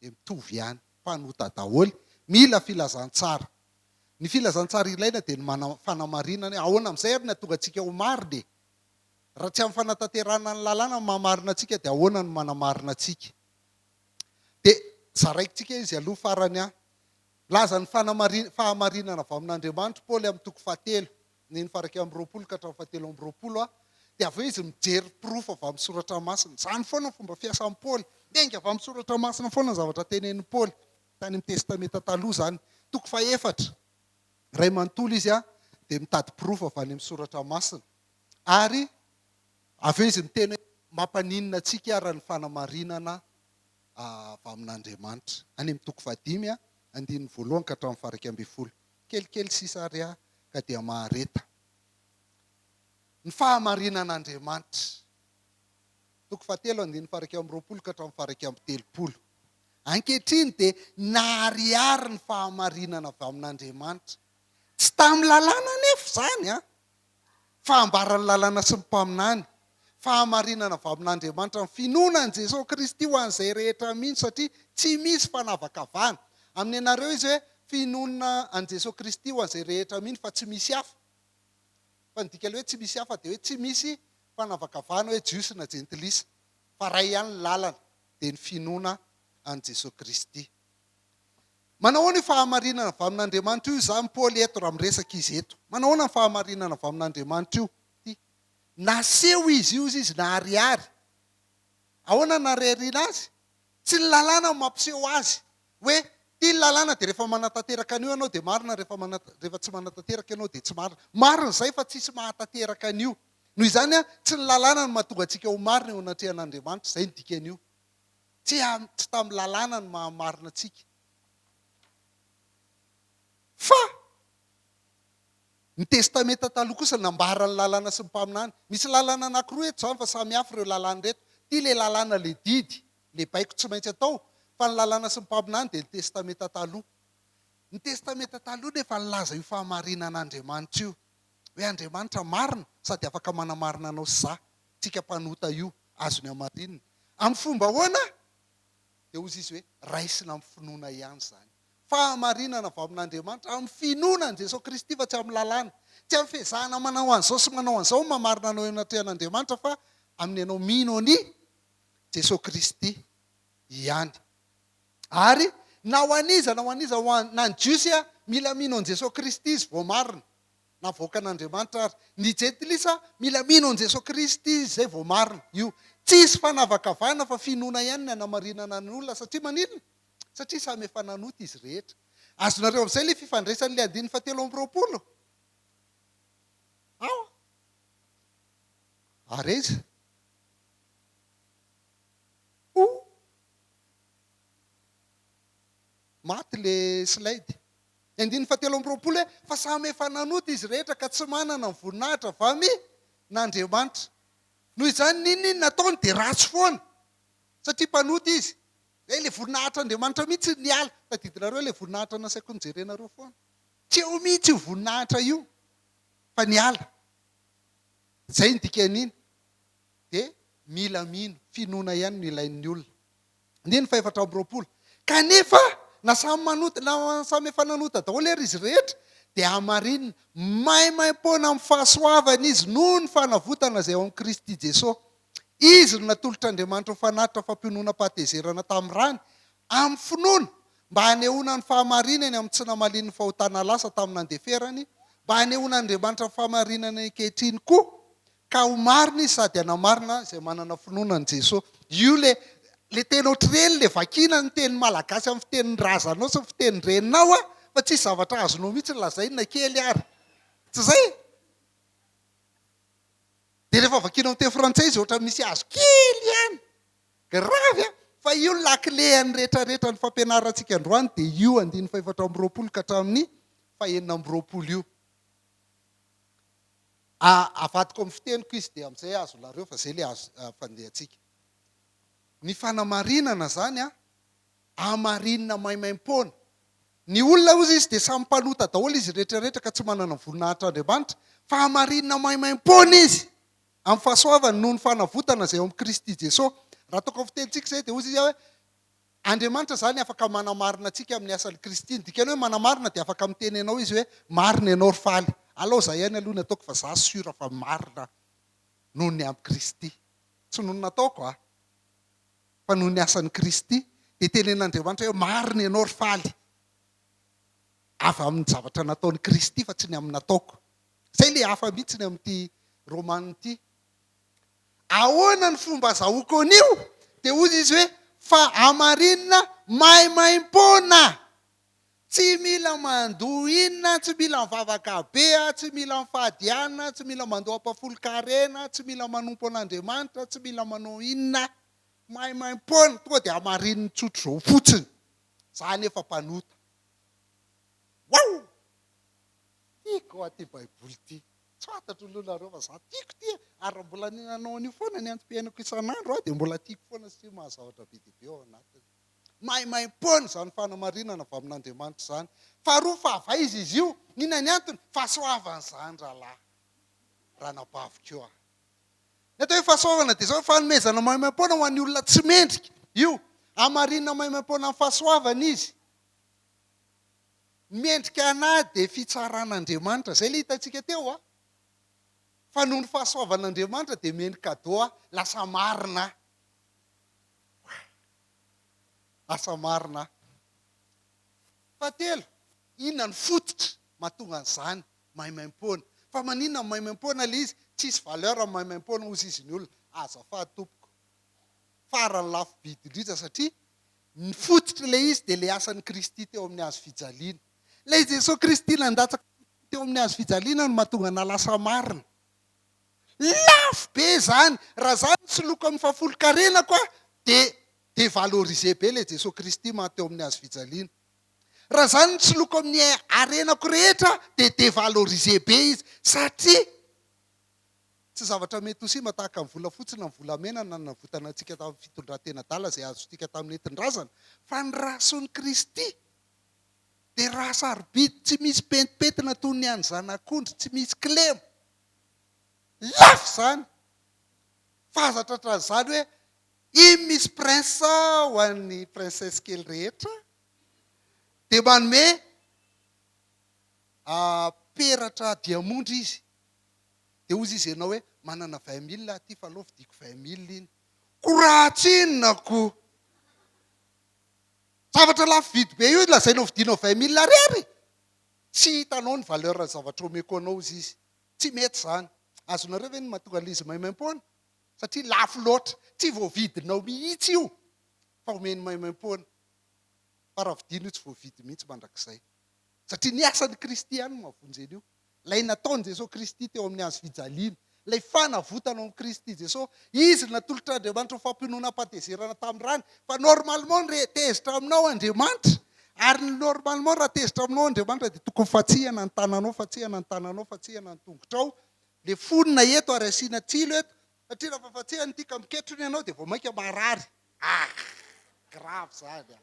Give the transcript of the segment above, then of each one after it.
dia mitovy ihany, mpanota daholo, mila filazantsara. Ny filazantsara ilaina dia ny fanamarinana, ahoana amin'izay ary ny tonga antsika ho marina. Raha tsy amin'ny fanatanterana ny lalàna ny mahamarina antsika dia ahoana ny manamarina antsika. Dia zaraikitsika izy aloha farany laza ny fahamarinana avy amin'Andriamanitra Paoly amin'ny toko 7, ny faraky amin'ny 20 ka hatramin'ny 7 dia avy eo izy mijery proof avy amin'ny soratra masina. Izany foana ny fomba fiasan'ny Paoly. Miainga avy amin'ny soratra masina foana ny zavatra tenenin'ny Paoly. Tany amin'ny testamenta taloha zany. Toko 4, ray manontolo izy dia mitady proof avy any amin'ny soratra masina. Ary avy eo izy miteny mampaninina antsika raha ny fanamarinana avy amin'Andriamanitra. Any amin'ny toko 5, andininy 1 ka hatramin'ny faraky amin'ny 10. Kelikely sisa ary ka dia mahareta. Ny fahamarinan'Andriamanitra. Toko 7, andininy faraky amin'ny 20 ka hatramin'ny faraky amin'ny 30. Ankehitriny dia nahariary ny fahamarinana avy amin'Andriamanitra. Tsy tamin'ny lalàna nefa izany fa ambarany lalàna sy ny mpaminany. Fahamarinana avy amin'Andriamanitra ny finoana ny Jesosy Kristy ho an'izay rehetra mihitsy, satria tsy misy fanavakavahana. Amin'ny anareo izy hoe finoana an Jesosy Kristy ho an'izay rehetra mihitsy fa tsy misy hafa. Fa ny dikany hoe tsy misy hafa dia hoe tsy misy fanavakavahana hoe jiosy na jentilisa. Fa ray ihany ny lalana dia ny finoana an Jesosy Kristy. Manao ny fahamarinana avy amin'Andriamanitra io izany Paoly eto raha miresaka izy eto. Manao ny fahamarinana avy amin'Andriamanitra io. Naseho izy io izy nahariary. Ahoana nahariariana azy? Tsy ny lalàna mampiseho azy. Hoe ty lalàna dia rehefa manatanteraka an'io ianao dia marina, rehefa tsy manatanteraka ianao dia tsy marina. Marina izay fa tsisy mahatateraka an'io. Noho izany tsy ny lalàna no mahatonga antsika ho marina eo anatrehan'Andriamanitra. Izay ny dikan'io. Tsy tamin'ny lalàna no mahamarina antsika. Fa ny testamenta taloha kosa nambara ny lalàna sy ny mpaminany. Misy lalàna anankiroa eto izany fa samy hafa ireo lalàna reto. Ty le lalàna le didy, le baiko tsy maintsy atao, fa ny lalàna sy ny mpaminany dia ny testamenta taloha. Ny testamenta taloha nefa nilaza io fahamarinan'Andriamanitra io. Hoe Andriamanitra marina sady afaka manamarina anao sy za. Tsika mpanota io azony hamarinina. Amin'ny fomba ahoana? Dia hozy izy hoe raisina amin'ny finoana ihany izany. Fahamarinana avy amin'Andriamanitra amin'ny finoana ny Jesosy Kristy fa tsy amin'ny lalàna. Tsy amin'ny fehezahana manao an'izao sy manao an'izao mamarina anao eo anatrehan'Andriamanitra fa amin'ny anao mino ny Jesosy Kristy ihany. Ary na ho aniza na ny jiosy mila mino an Jesosy Kristy izy vao marina. Na voaka an'Andriamanitra ary. Ny jentilisa mila mino an Jesosy Kristy izy izay vao marina. Io tsisy fanavakavahana fa finoana ihany ny hanamarinana ny olona satria maninona? Satria samy efa nanota izy rehetra. Azonareo amin'izay ilay fifandraisan'ilay andininy 7. Areza. Maty le slide. Andininy 7 fa samy efa nanota izy rehetra ka tsy manana ny voninahitra avy amin'Andriamanitra. Noho izany ninona nataony dia ratsy foana. Satria mpanota izy. Ilay voninahitra Andriamanitra mihitsy niala. Tadidinareo ilay voninahitra nasaiko nijerenareo foana. Tsy eo mihitsy io voninahitra io. Fa niala. Izay ny dikan'iny. Dia mila mino. Finoana ihany no ilain'ny olona. Andininy 7. Kanefa na samy efa nanota daholo ary izy rehetra dia hamarinina maimaim-poana amin'ny fahasoavana izy noho ny fanavotana izay ao amin'ny Kristy Jesosy. Izy no natolotr'Andriamanitra ho fanatitra fampinoana pahatezerana tamin'ny rany amin'ny finoana mba hanehoana ny fahamarinany amin'ny tsy namalin'ny fahotana lasa tamin'ny nandeferany, mba hanehoana Andriamanitra fahamarinana ankehitriny koa ka ho marina izy sady hanamarina izay manana finoana ny Jesosy. Io le teny ohatr'ireny le vakina ny teny malagasy amin'ny fitenin'ny razanao sy ny fitenin'ny reninao fa tsy zavatra azonao mihitsy lazaina kely ary. Tsy izay? Dia rehefa vakina amin'ny teny frantsay izy ohatra misy azo kely ihany. Gravy fa io ny laklehan'ny rehetrarehetra ny fampianarantsika androany dia io andininy 7 ka hatramin'ny 9 io. Avadiko amin'ny fiteniko izy dia amin'izay azo lareo fa izay ilay azo fandehantsika. Ny fanamarinana zany hamarinina maimaim-poana. Ny olona ozy izy dia samy mpanota daholo izy rehetrarehetra ka tsy manana voninahitra Andriamanitra fa hamarinina maimaim-poana izy amin'ny fahasoavany noho ny fanavotana izay ao amin'ny Kristy Jesosy. Raha toko fitenitsika izay dia ozy izy hoe Andriamanitra zany afaka manamarina antsika amin'ny asan'ny Kristy. Dikany hoe manamarina dia afaka miteny anao izy hoe marina ianao ry faly. Alao za ihany aloha nataoko fa za sura fa marina noho ny amin'ny Kristy. Tsy noho nataoko fa noho ny asan'ny Kristy dia tenen'Andriamanitra hoe marina ianao ry faly. Avy amin'ny zavatra nataon'ny Kristy fa tsy ny amin'ny nataoko. Zay le hafa mihitsy ny amin'ity Romanina ity. Ahoana ny fomba azahoako an'io? Dia hozy izy hoe fa amarinina maimaim-poana. Tsy mila mandoa inona, tsy mila mivavaka be, tsy mila mifadiana, tsy mila mandoa ampafolo-karena, tsy mila manompo an'Andriamanitra, tsy mila manao inona. Maimaim-poana tonga dia amarininy tsotro zao fotsiny. Zany efa mpanota. Wow! Tiako aty Baiboly ity. Tsy fantatro olona fa za tiako ty. Ary mbola nanao an'io foana ny antom-piainako isan'andro dia mbola tiako foana satria mahazavatra be dia be ao anatiny. Maimaim-poana zany fanamarinana avy amin'Andriamanitra zany. Faharoa fahavaiza izy io. Inona ny antony? Fahasoavana zany rahalahy. Ranabaviko. Ny atao hoe fahasoavana dia zao fanomezana maimaim-poana ho an'ny olona tsy mendrika. Io amarinina maimaim-poana amin'ny fahasoavana izy. Mendrika anahy dia fitsaran'Andriamanitra. Zay le hitantsika teo fa noho ny fahasoavan'Andriamanitra dia mendrika kado lasa marina. Lasa marina. Fahatelo, inona ny fototra mahatonga an'izany maimaim-poana. Fa maninona ny maimaim-poana le izy? Tsisy valeur amin'ny maimaim-poana hozy izy ny olona. Azafady tompoko. Farany lafo bidy indrindra satria ny fototra le izy dia le asan'ny Kristy teo amin'ny hazo fijaliana. Ilay Jesosy Kristy nandatsaka teo amin'ny hazo fijaliana no mahatonga nalasa marina. Lafo be zany. Raha zany tsy loko amin'ny fahafolo-karena koa dia dévalorisé be le Jesosy Kristy teo amin'ny hazo fijaliana. Raha zany tsy loko amin'ny arenako rehetra dia dévalorisé be izy satria tsy zavatra mety ho simba tahaka ny vola fotsy na ny volamena na ny navotana antsika tamin'ny fitondran-tena adala izay azontsika tamin'ny entin-drazana. Fa ny rason'ny Kristy dia rasa sarobidy tsy misy petipetina toy ny an'ny zanak'ondry, tsy misy kilemo. Lafo zany. Fahazatra zany hoe iny misy prince ho an'ny princesse kely rehetra dia manome peratra diamondra izy. Dia hozy izy ianao hoe manana 20 000 aty fa aleo vidiko 20 000 iny. Koratsinona ko. Zavatra lafo vidy be io lazainao vidianao 20 000 ariary. Tsy hitanao ny valeur ny zavatra omeko anao izy izy. Tsy mety zany. Azonareo ve ny mahatonga an'izy maimaim-poana? Satria lafo loatra. Tsy voavidinao mihitsy io. Fa omeny maimaim-poana. Fa raha vidino io tsy voavidy mihitsy mandrakizay. Satria ny asan'ny Kristy ihany no mahavonjeny io. Ilay nataon'i Jesosy Kristy teo amin'ny hazo fijaliana. Ilay fanavotana amin'ny Kristy Jesosy. Izy natolotra Andriamanitra ho fampinoana am-patezerana tamin'ny rany. Fa normalement tezitra aminao Andriamanitra. Ary normalement raha tezitra aminao Andriamanitra dia tokony fatsihana ny tananao, fatsihana ny tananao, fatsihana ny tongotrao. Le fonina eto ary asiana tsilo eto. Satria raha fatsihana tika miketrony ianao dia vao mainka marary. Grave zany.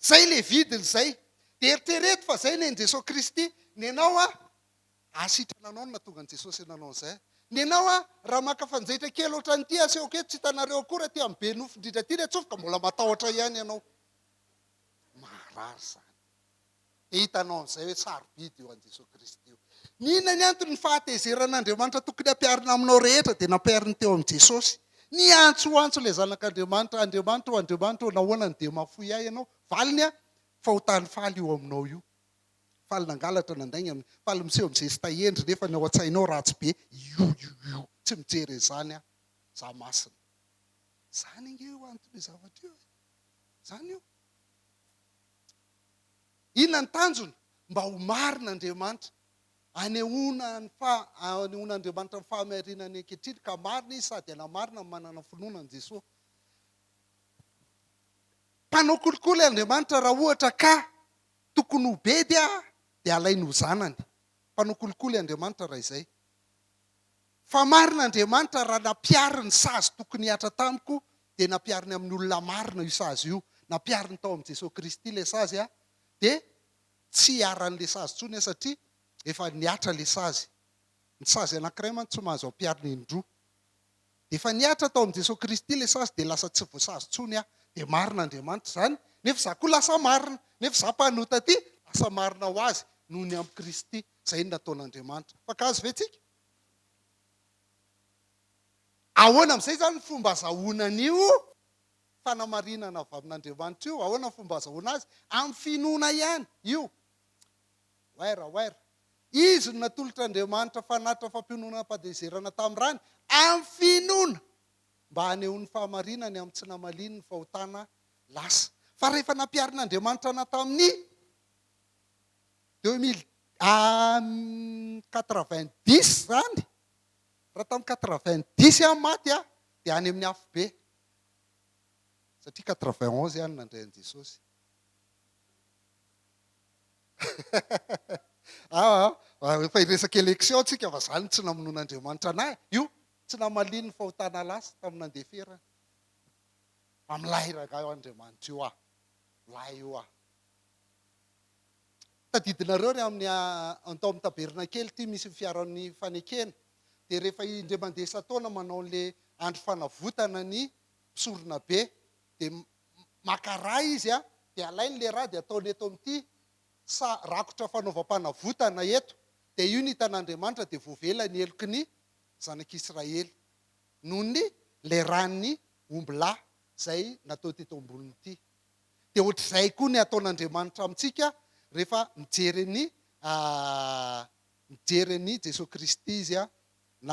Zay le vidiny zay. Dia eritrereto fa zay ny Jesosy Kristy. Ny ianao asitrana anao na tonga ny Jesosy nanao an'izay. Ny ianao raha maka fanjaitra kely ohatra n'ity aseho keto tsy hitanareo akory aty amin'ny be nofo indrindra ty tsofoka mbola matahotra ihany ianao. Marary zany. Dia hitanao an'izay hoe sarobidy eo an'i Jesosy Kristy io. Ninona ny antony ny fahatezeran'Andriamanitra tokony ampiarina aminao rehetra dia nampiariny teo amin'ny Jesosy. Ny antsoantso ilay zanak'Andriamanitra, Andriamanitra nahoana dia mahafoy ahy ianao. Valiny fa ho tany faly io aminao io. Faly nangalatra nandainy, faly miseho amin'izay sy tahendry nefa ny ao an-tsainao ratsy be. Io. Tsy mijery izany za masina. Zany inge io antony zavatra io. Zany io. Inona ny tanjony? Mba ho marina Andriamanitra. Anehoana Andriamanitra ny fahamarinany ankehitriny ka marina izy sady anamarina manana finoana an Jesosy. Mpanao kolikoly Andriamanitra raha ohatra ka tokony ho bedy dia alainy ho zanany. Mpanao kolikoly Andriamanitra raha izay. Fa marina Andriamanitra raha nampiariny sazy tokony hiatra tamiko dia nampiariny amin'ny olona marina io sazy io. Nampiariny tao amin'ny Jesosy Kristy ilay sazy dia tsy hiaran'ilay sazy tsony satria efa niatra ilay sazy. Ny sazy anankiray man tsy mahazo ampiariny indroa. Dia efa niatra tao amin'ny Jesosy Kristy ilay sazy dia lasa tsy voasazy tsony dia marina Andriamanitra izany. Nefa za koa lasa marina, nefa za mpanota ty lasa marina ho azy noho ny amin'ny Kristy. Izay ny nataon'Andriamanitra. Fankazo ve tsika? Ahoana amin'izay izany ny fomba azahoana an'io fanamarinana avy amin'Andriamanitra io? Ahoana ny fomba azahoana azy? Amin'ny finoana ihany io. Oera. Izy no natolotr'Andriamanitra fanatitra fampinoana ampadezerana tamin'ny rany amin'ny finoana mba hanehoany fahamarinany amin'ny tsy namaliny ny fahotana lasa. Fa rehefa nampiarin'Andriamanitra na tamin'ny 90 zany, raha tamin'ny 90 ihany maty dia any amin'ny afo be. Satria 91 ihany nandray an'i Jesosy. Efa iresaka élection tsika fa zany tsy namonoan'Andriamanitra anahy. Io tsy namaliny ny fahotana lasa tamin'ny nandeferana. Mamilay raha Andriamanitra io Lay io Tadidinareo ny amin'ny atao amin'ny tabernakely ty misy fiaran'ny fanekena. Dia rehefa indray mandeha isa-taona manao an'ilay andro fanavotana ny mpisorona be, dia maka izy dia alainy le raha dia ataony eto amin'ity rakotra fanaovam-panavotana eto. Dia io ny hitan'Andriamanitra dia voavela ny heloky ny zanak'Israely noho ny le ran'ny omby-lahy izay natao teto amboniny ity. Dia ohatr'izay koa ny ataon'Andriamanitra amintsika rehefa mijery ny Jesosy Kristy izy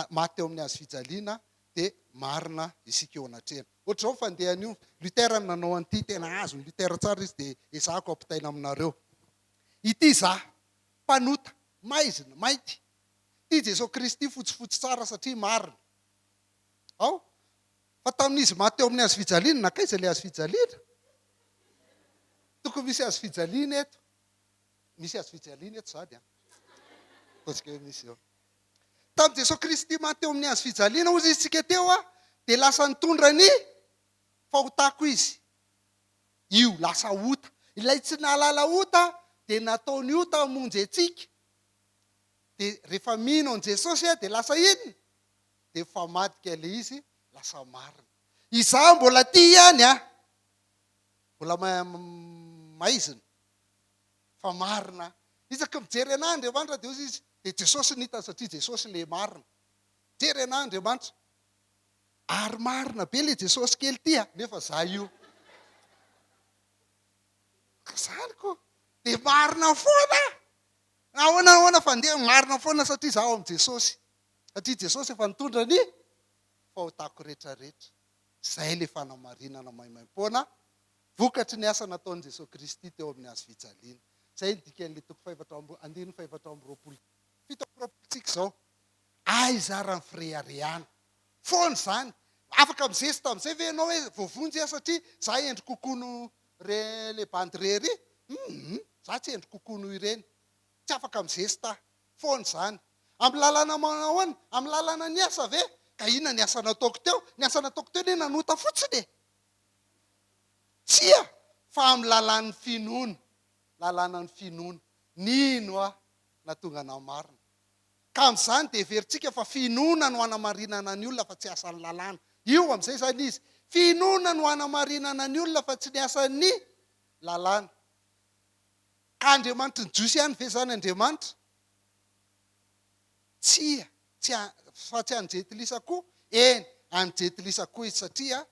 maty eo amin'ny hazo fijaliana dia marina isika eo anatrehana. Ohatr'izao fandehan'io Lutera nanao an'ity tena azo. Lutera tsara izy dia ezahako ampitaina aminareo. Ity za mpanota maizina mainty. Ity Jesosy Kristy fotsifotsy tsara satria marina. Fa tamin'izy maty eo amin'ny hazo fijaliana, nakaiza ilay hazo fijaliana? Tokony misy hazo fijaliana eto. Misy hazo fijaliana eto zany misy eo. Tamin'i Jesosy Kristy maty eo amin'ny hazo fijaliana ozy isika teo dia lasa nitondra ny fahotako izy. Io lasa ota. Ilay tsy nahalala ota dia nataony ota hamonjy antsika. Dia rehefa mino an Jesosy dia lasa inona? Dia famadika ilay izy lasa marina. Izaho mbola ty ihany mbola maizina fa marina. Isaka mijery anahy Andriamanitra dia ozy izy dia Jesosy nita satria Jesosy le marina. Jery anahy Andriamanitra. Ary marina be le Jesosy kely ty nefa za io. Kazaniko. Dia marina foana. Ahoana fandeha marina foana satria za ao amin'i Jesosy. Satria Jesosy efa nitondra ny fahotako rehetrarehetra. Izay le fanamarinana maimaim-poana. Vokatry ny asa nataon'i Jesosy Kristy teo amin'ny hazo fijaliana. Izay ny dikan'ilay toko 520 tsika izao. Aiza raha ny fireharehana. Foana izany. Afaka mizesy tamin'izay ve ianao hoe voavonjy satria za endry kokono le bandirery. Za tsy endry kokono ireny. Tsy afaka mizesy foana izany. Amin'ny lalana manahoana? Amin'ny lalana ny asa ve? Ka inona ny asa nataoko teo? Ny asa nataoko teo ne nanota fotsiny. Tsia, fa amin'ny lalàn'ny finoana. Lalànan'ny finoana. Nino na tonga namarina. Ka amin'izany dia heverintsika fa finoana no hanamarinana ny olona fa tsy asan'ny lalàna. Io amin'izay zany izy. Finoana no hanamarinana ny olona fa tsy ny asan'ny lalàna. Ka Andriamanitra ny jiosy ihany ve zany Andriamanitra? Tsia, fa tsy anjetilisa koa. Anjetilisa koa izy satria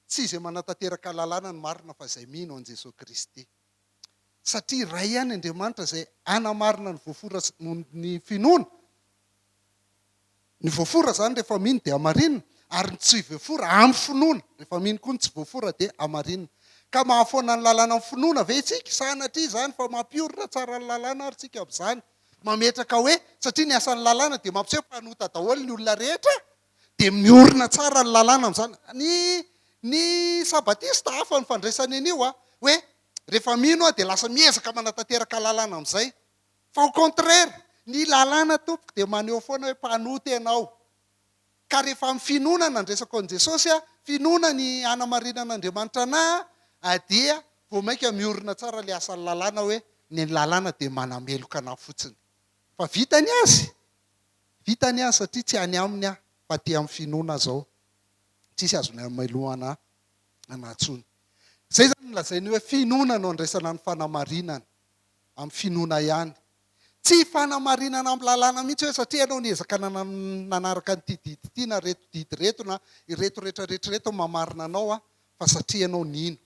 tsy izay manatanteraka lalàna ny marina fa izay mino an Jesosy Kristy. Satria ray ihany Andriamanitra izay anamarina ny voafora ny finoana. Ny voafora zany rehefa mino dia amarinina. Ary ny tsy voafora amin'ny finoana. Rehefa mino koa ny tsy voafora dia amarinina. Ka mahafoana ny lalàna ny finoana ve tsika? Sanatria zany fa mampiorina tsara ny lalàna ary tsika amin'izany. Mametraka hoe satria ny asan'ny lalàna dia mampiseho mpanota daholo ny olona rehetra dia miorina tsara ny lalàna amin'izany. Ny sabatista hafa ny fandraisany an'io hoe rehefa mino dia lasa miezaka manatanteraka lalàna amin'izay. Fa au contraire, ny lalàna tompoko dia maneho foana hoe mpanota ianao. Ka rehefa amin'ny finoana nandresako an Jesosy finoana ny hanamarinan'Andriamanitra anahy dia vao mainka miorina tsara le asan'ny lalàna hoe ny lalàna dia manameloka anahy fotsiny. Fa vitany azy satria tsy any aminy fa ty amin'ny finoana zao. Tsisy azony amin'ny lohana anatsony. Zay zany lazainy hoe finoana no andraisana ny fanamarinana amin'ny finoana ihany. Tsy fanamarinana amin'ny lalàna mihitsy hoe satria ianao niezaka nanaraka nyity didy ity na reto didy reto na ireto rehetrarehetrareto mamarina anao fa satria ianao nino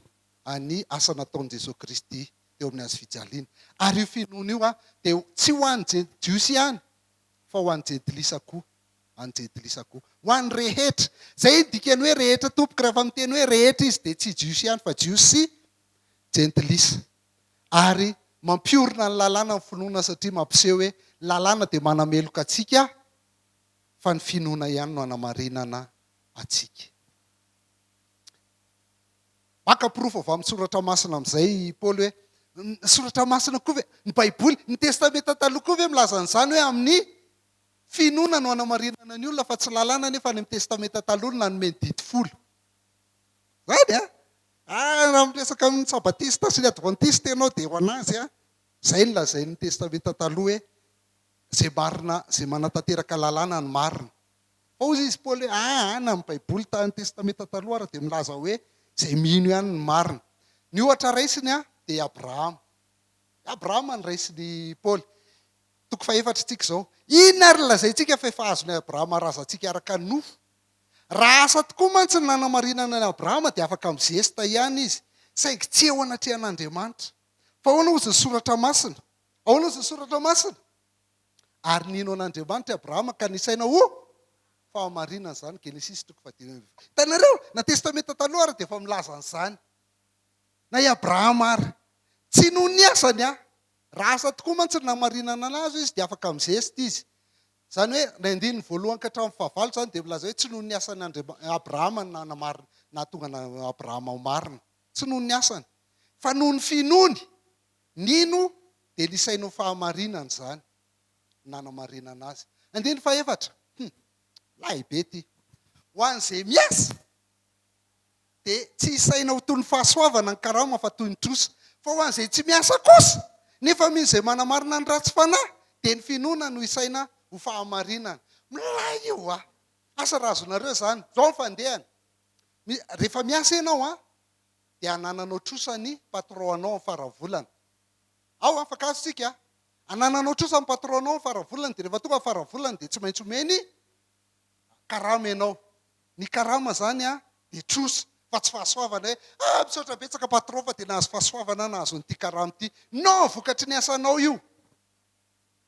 any asa nataon'i Jesosy Kristy teo amin'ny hazo fijaliana. Ary io finoana io dia tsy ho an'ny jiosy ihany fa ho an'ny jedilisa koa. Anjedilisa koa. Ho an'ny rehetra. Zay dikany hoe rehetra tompoka rehefa miteny hoe rehetra izy dia tsy jiosy ihany fa jiosy sy jedilisa. Ary mampiorina ny lalàna ny finoana satria mampiseho hoe lalàna dia manameloka atsika fa ny finoana ihany no hanamarinana atsika. Maka pirofo avy amin'ny soratra masina amin'izay Paoly hoe soratra masina koa ve ny Baiboly ny testamenta taloha koa ve milaza an'izany hoe amin'ny finoana no hanamarinana ny olona fa tsy lalàna nefa ny amin'ny testamenta taloha nanome ny didy folo. Zany raha miresaka amin'ny sabatista sy ny adventista ianao dia ho anazy zay ny lazain'ny testamenta taloha hoe zay marina zay manatanteraka lalàna ny marina. Fa ozy izy Paoly hoe na amin'ny Baiboly tamin'ny testamenta taloha dia milaza hoe zay mino ihany ny marina. Ny ohatra raisiny dia Abrahama. Abrahama ny raisiny Paoly. Toko faefatra tsika izao. Inona ary lazaintsika fa efa azon'ny Abrahama razantsika araka ny nofo. Raha asa tokoa mantsy ny nanamarinana ny Abrahama dia afaka mizesta ihany izy. Saingy tsy eo anatrehan'Andriamanitra. Fa ahoana ozy ny soratra masina? Ahoana ozy ny soratra masina? Ary nino an'Andriamanitra Abrahama ka nisaina fahamarinana izany. Genesis toko 15. Hitanareo na testamenta taloha ary dia efa milaza an'izany. Na i Abrahama ary tsy noho ny asany raha asa tokoa mantsy ny namarinana anazy izy dia afaka mizesta izy. Zany hoe na andiny voalohany ka hatramin'ny fahavalo zany dia milaza hoe tsy noho ny asany Abrahama na tonga na Abrahama ho marina. Tsy noho ny asany. Fa noho ny finoany. Nino dia nisainao fahamarinana izany. Nanamarinana azy. Andiny faefatra. Lahibe ty. Ho an'izay miasa dia tsy isaina ho toy ny fahasoavana ny karama fa toy ny trosa. Fa ho an'izay tsy miasa kosa nefa mino izay manamarina ny ratsy fanahy dia ny finoana no isaina ho fahamarinana. Milay io asa raha azonareo izany. Zao ny fandehany. Rehefa miasa ianao dia hanananao trosa ny patronanao amin'ny faravolana. Ao afaka azontsika hanananao trosa ny patronanao amin'ny faravolana dia rehefa tonga faravolana dia tsy maintsy omeny karama ianao. Ny karama zany dia trosa. Fa tsy fahasoavana hoe misaotra betsaka patron fa dia nahazo fahasoavana nahazo n'ity karama ity. No, vokatry ny asanao io.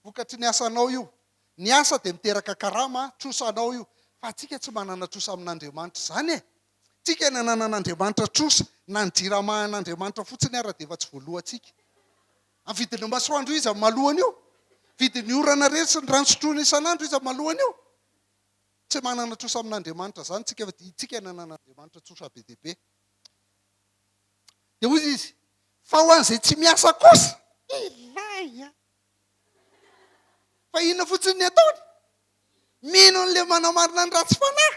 Vokatry ny asanao io. Ny asa dia miteraka karama, trosanao io. Fa tsika tsy manana trosa amin'Andriamanitra izany Tsika ny nanan'Andriamanitra trosa, na ny jiramahan'Andriamanitra fotsiny ara dia efa tsy voalohantsika. Amin'ny vidiny masoandro izy amin'ny malohany io. Vidiny orana rery sy ny rano sotroina isan'andro izy amin'ny malohany io. Tsy manana trosa amin'Andriamanitra zany tsika nanan'Andriamanitra trosa be dia be. Dia hoy izy, fa ho an'izay tsy miasa kosa, ilay fa inona fotsiny ny ataony? Mino n'ilay manamarina ny ratsy fanahy,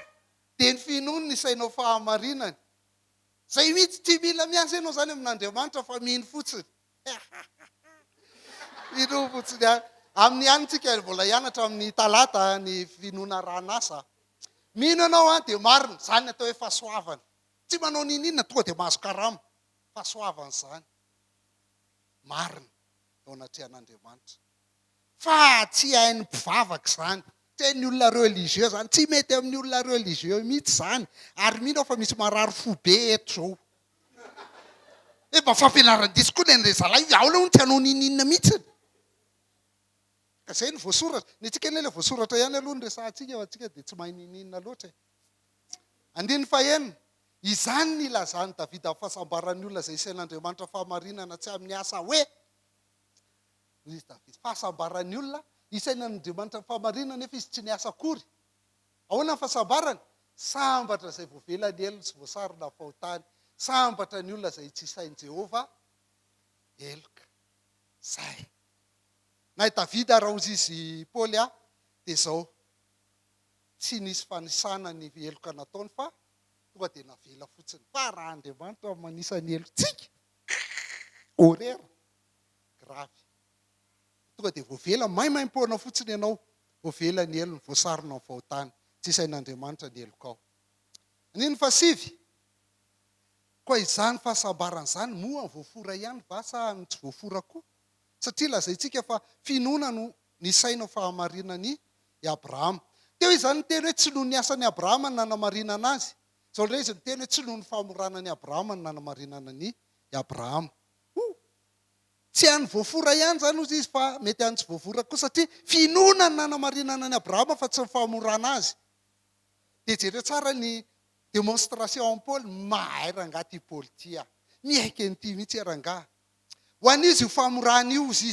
dia ny finoany ny sainao fahamarinany. Zay mihitsy tsy mila miasa ianao zany amin'Andriamanitra fa mino fotsiny. Mino fotsiny amin'ny anitsika mbola hianatra amin'ny talata ny finoana ranasa. Mino ianao dia marina, zany atao hoe fahasoavana. Tsy manao ninina tonga dia mahazo karama. Fahasoavana izany. Marina eo anatrehan'Andriamanitra. Fa tsy hain'ny mpivavaka izany. Tsy hain'ny olona religieux zany. Tsy mety amin'ny olona religieux mihitsy izany. Ary mino fa misy marary fo be eto zao. Mba fampianaran-diso koa ny zalahy ao aloha tsy hanao ninina mihitsy. Ka zay ny voasoratra. Ny tsika ilay voasoratra ihany aloha ny resahantsika fa tsika dia tsy mahay ninina loatra. Andiny fahenina. Izany ny ilazany Davida amin'ny fahasambaran'ny olona izay isain'Andriamanitra fahamarinana tsy amin'ny asa hoe. Izy Davida fahasambaran'ny olona isain'Andriamanitra fahamarinana nefa izy tsy niasa akory. Ahoana ny fahasambarany? Sambatra izay voavelany elona sy voasarona fahotany. Sambatra ny olona izay tsy isain'i Jehova eloka. Zay. Na Davida raha ozy izy Paoly dia izao. Tsy nisy fanisana ny eloka nataony fa tonga dia navela fotsiny. Fa raha Andriamanitra manisa ny elontsika. Horera. Gravy. Tonga dia voavela maimaim-poana fotsiny ianao. Voavela ny elony, voasarona ny fahotany. Tsy isain'Andriamanitra ny elokao. Nino fasivy? koa izany fahasambaran'izany moa ny voafora ihany vasa ny tsy voafora koa satria lazaintsika fa finoana no ny saina fahamarinany Abrahama. Teo izany ny teny hoe tsy noho ny asany Abrahama ny nanamarinana azy. Zao indray izy ny teny hoe tsy noho ny famoranany Abrahama ny nanamarinana ny Abrahama. Tsy any voafora ihany zany ozy izy fa mety any tsy voafora koa satria finoana ny nanamarinana ny Abrahama fa tsy ny famorana azy. Dia jereo tsara ny démonstration en Paul, mahay rangahy ty Paul ty a. Mihaika an'ity mihitsy rangahy. Ho an'izy io famorana io ozy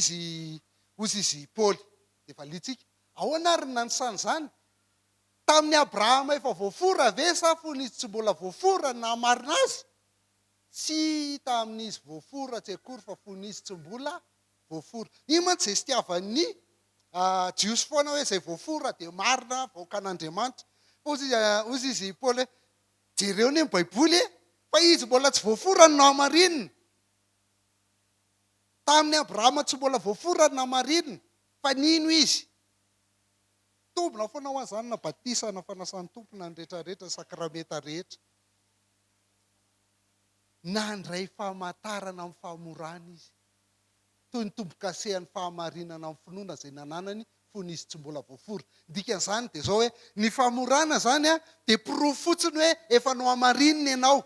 izy Paul. Dia valitsika. Ahoana ary nanisany zany? Tamin'ny Abrahama efa voafora ve sa fony izy tsy mbola voafora na marina azy? Tsy tamin'izy voafora tsy akory fa fony izy tsy mbola voafora. Io mantsy izay sitiavan'ny jiosy foana hoe izay voafora dia marina vaoka an'Andriamanitra. Ozy izy Paul hoe jereo ny Baiboly fa izy mbola tsy voafora ny namarinina. Tamin'ny Abrahama tsy mbola voafora ny namarinina fa nino izy? Tombona foana ho an'izany na batisa na fanasany tompona ny rehetrarehetra sakramenta rehetra. Nandray famantarana amin'ny famorana izy. Toy ny tombo-kasehan'ny fahamarinana amin'ny finoana izay nananany fony izy tsy mbola voafora. Dikan'izany dia zao hoe ny famorana zany dia pirofo fotsiny hoe efa no hamarinina ianao.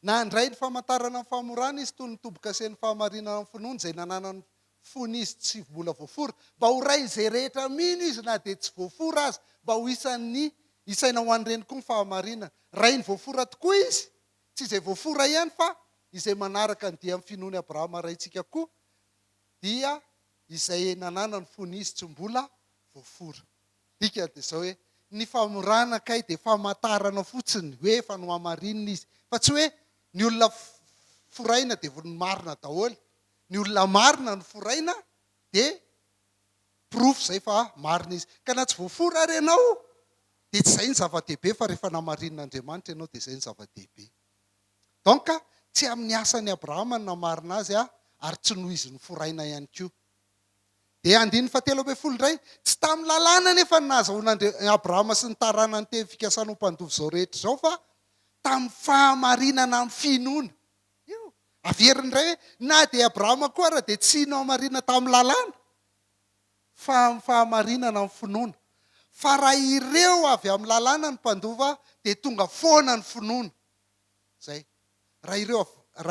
Nandray ny famantarana amin'ny famorana izy toy ny tombo-kasehan'ny fahamarinana amin'ny finoana izay nananany fony izy tsy mbola voafora. Mba ho rain'izay rehetra mino izy na dia tsy voafora azy, mba ho isaina ho an'ireny koa ny fahamarinana. Rainy voafora tokoa izy, tsy izay voafora ihany fa izay manaraka ny dia amin'ny finoany Abrahama raintsika koa, dia izay nanana ny fony izy tsy mbola voafora. Dika dia izao hoe ny famorana kay dia famantarana fotsiny hoe efa no hamarinina izy. Fa tsy hoe ny olona foraina dia marina daholo. Ny olona marina ny foraina dia pirofo izay fa marina izy. Ka na tsy voafora ary ianao dia tsy izay ny zava-dehibe fa rehefa namarinan'Andriamanitra ianao dia izay ny zava-dehibe. Donc tsy amin'ny asany Abrahama ny namarina azy ary tsy noho izy ny foraina ihany koa. Dia 7:10 indray, tsy tamin'ny lalàna nefa nahazahoana Abrahama sy ny taranany teny fikasana ho mpandovy izao rehetra izao fa tamin'ny fahamarinana amin'ny finoana. Averiny indray hoe na dia Abrahama koa raha dia tsy namarina tamin'ny lalàna fa amin'ny fahamarinana amin'ny finoana. Fa raha ireo avy amin'ny lalàna ny mpandova dia tonga foana ny finoana. Zay. Raha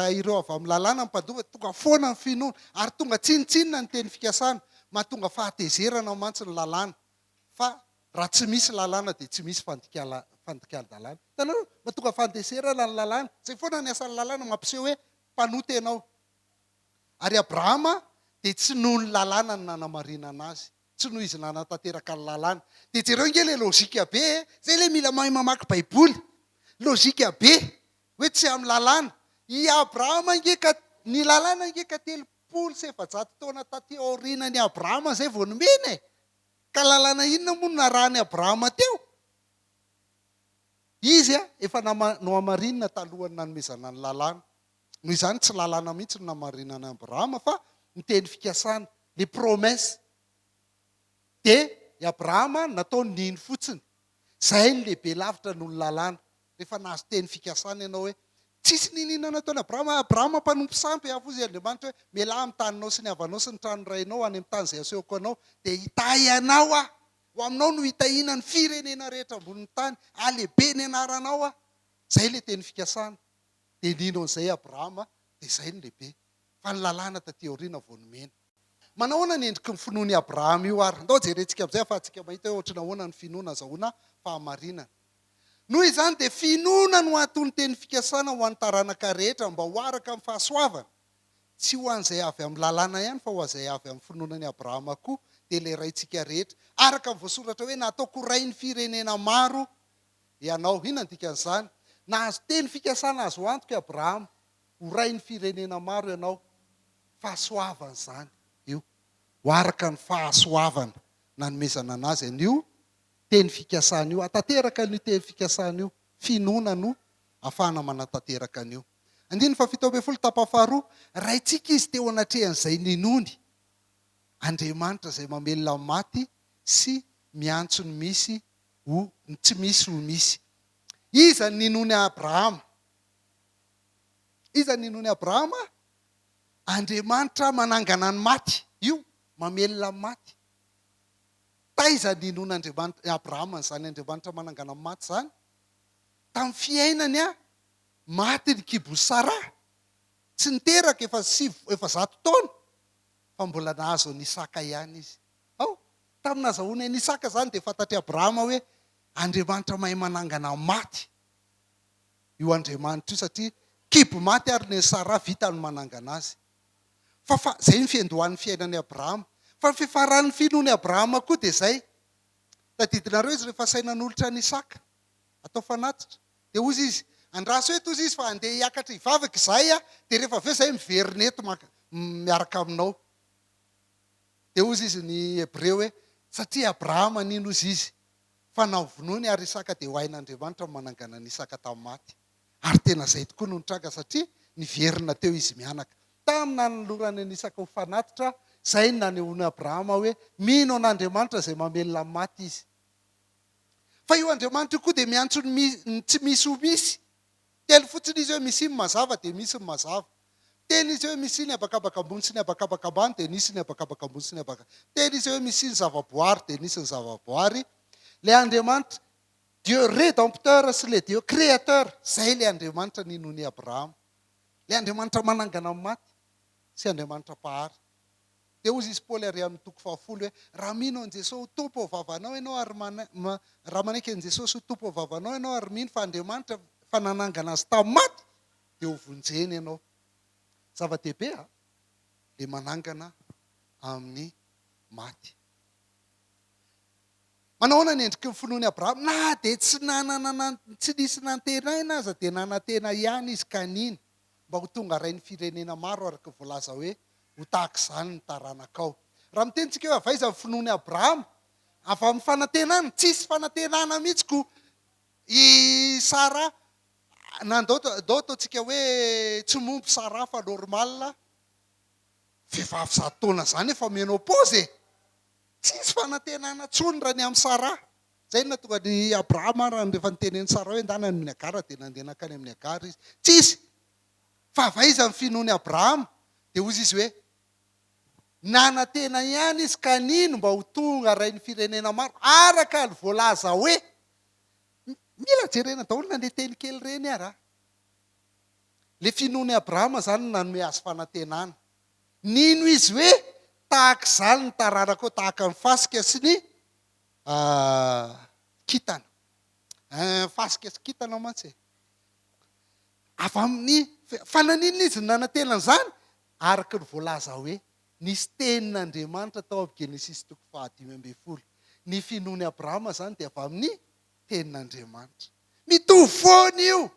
ireo avy amin'ny lalàna ny mpandova tonga foana ny finoana ary tonga tsinitsinina ny teny fikasana, mahatonga fahatezerana mantsy ny lalàna. Fa raha tsy misy lalàna dia tsy misy fandikala-dalàna. Hitanao, mahatonga fahatezerana ny lalàna. Zay foana ny asan'ny lalàna mampiseho hoe mpanoty ianao. Ary Abrahama dia tsy noho ny lalàna ny nanamarinana azy. Tsy noho izy nanatanteraka ny lalàna. Dia jereo nge ilay lôzika be, zay ilay mila mahay mamaky Baiboly. Lôzika be, hoe tsy amin'ny lalàna. I Abrahama nge ka, ny lalàna nge ka 300 taona taty aorianan'ny Abrahama zay vao nomeny. Ka lalàna inona moa narahany Abrahama teo? Izy efa no hamarinina talohany nanomezana ny lalàna. Noho izany tsy lalàna mihitsy no namarinana Abrahama fa ny teny fikasana, les promesses. Dia i Abrahama natao niny fotsiny. Zay ny lehibe lavitra noho ny lalàna. Rehefa nahazo teny fikasana ianao hoe tsisy ninina nataony Abrahama mpanompo sampy afozy Andriamanitra hoe miala amin'ny taninao sy ny havanao sy ny trano rainao any amin'ny tany izay asehoko anao dia hitahy anao ho aminao no hitahina ny firenena rehetra ambonin'ny tany, alehibe ny anaranao Zay le teny fikasana. Dia nino an'izay Abrahama dia izay ny lehibe. Fa ny lalàna taty aoriana vao nomena. Manao ahoana ny endriky ny finoany Abrahama io ary? Andao jerentsika amin'izay afahantsika mahita hoe ohatrany ahoana ny finoana azahoana fahamarinana. Noho izany dia finoana no antony teny fikasana ho an'ny taranaka rehetra mba ho araka amin'ny fahasoavana. Tsy ho an'izay avy amin'ny lalàna ihany fa ho an'izay avy amin'ny finoanany Abrahama koa dia ilay raintsika rehetra. Araka amin'ny voasoratra hoe nataoko rain'ny firenena maro ianao. Inona ny dikan'izany? Nahazo teny fikasana azo antoka Abrahama, ho rain'ny firenena maro ianao. Fahasoavana izany io. Ho araka ny fahasoavana nanomezana anazy an'io teny fikasana io. Atateraka an'io teny fikasana io. Finoana no ahafahana manatanteraka an'io. 7:12 tapa-faharoa, raintsika izy teo anatrehan'izay ninony. Andriamanitra izay mamelona maty sy miantso ny misy ho tsy misy ho misy. Iza ninony Abrahama? Iza ninony Abrahama? Andriamanitra manangana ny maty. Io mamelona ny maty. Taiza ninon'Andriamanitra Abrahama zany Andriamanitra manangana ny maty zany? Tamin'ny fiainany maty ny kibo Sara. Tsy niteraka efa 100 taona fa mbola nahazo ny Isaka ihany izy. Tamin'ny nahazoana ny Isaka zany dia fantatry Abrahama hoe Andriamanitra mahay manangana maty. Io Andriamanitra io satria kibo maty ary ny Sara vita ny manangana azy. Fa zay ny fiandohan'ny fiainan'ny Abrahama. Fa ny fiafaran'ny finoany Abrahama koa dia zay. Tadidinareo izy rehefa sainan'olotra ny Isaka atao fanatitra. Dia ozy izy andraso eto ozy izy fa andeha hiakatra hivavaka izay dia rehefa avy eo izay miverina eto miaraka aminao. Dia ozy izy ny Hebreo hoe satria Abrahama nino ozy izy fa nahovonony ary Isaka dia ho hain'Andriamanitra manangana ny Isaka tamin'ny maty. Ary tena zay tokoa no nitranga satria niverina teo izy mianaka. Tamin'ny nanolorany ny Isaka ho fanatitra, zay ny nanehoany Abrahama hoe mino an'Andriamanitra izay mamelona ny maty izy. Fa io Andriamanitra koa dia miantso ny tsy misy ho misy. Telo fotsiny izy hoe misy ny mazava dia misy ny mazava. Teny izy hoe misy ny abakabaka ambony sy ny abakabaka ambany dia nisy ny abakabaka ambony sy ny abakabaka. Teny izy hoe misy ny zavaboary dia nisy ny zavaboary. Le Andriamanitra, Dieu rédempteur sy le Dieu créateur, zay le Andriamanitra ninony Abrahama. Le Andriamanitra manangana amin'ny maty sy Andriamanitra pahary. Dia ozy izy Paoly ary amin'ny 7 hoe raha mino an Jesosy ho tompo ho vavanao ianao ary raha manaiky an Jesosy ho tompo ho vavanao ianao ary mino fa Andriamanitra fa nanangana azy tamin'ny maty dia ho vonjeny ianao. Zava-dehibe le manangana amin'ny maty. Manahoana ny endriky ny finoany Abrahama? Na dia tsy nisy nantenaina aza dia nanantena ihany izy kanina mba ho tonga ray ny firenena maro araka voalaza hoe ho tahaka izany ny taranakao. Raha mitenitsika hoe avaiza ny finoany Abrahama? Avy amin'ny fanantenana, tsisy fanantenana mihitsy i Sara. Nandao ataontsika hoe tsy mompy Sara fa normal. Vehivavy 100 taona zany efa menopause. Tsisy fanantenana tsony raha ny amin'ny Sara. Zay na tonga ny Abrahama raha rehefa nitenen'ny Sara hoe ndana amin'ny agara dia nandeha nakany amin'ny agara izy. Tsisy. Fa avaiza ny finoany Abrahama? Dia ozy izy hoe nanantena ihany izy kanino mba ho tonga ray ny firenena maro araka ny voalaza hoe mila jerena daholo na le teny kely reny ara. Le finoany Abrahama zany nanome azy fanantenana. Nino izy hoe tahaka izany ny taranako tahaka ny fasika sy ny kitana. Fasika sy kitana mantsy. Avy amin'ny fananina izy nanantena zany araka ny voalaza hoe nisy tenin'Andriamanitra tao amin'ny Genesis 5:12. Ny finoany Abrahama zany dia avy amin'ny tenin'Andriamanitra. Mitovy foana io.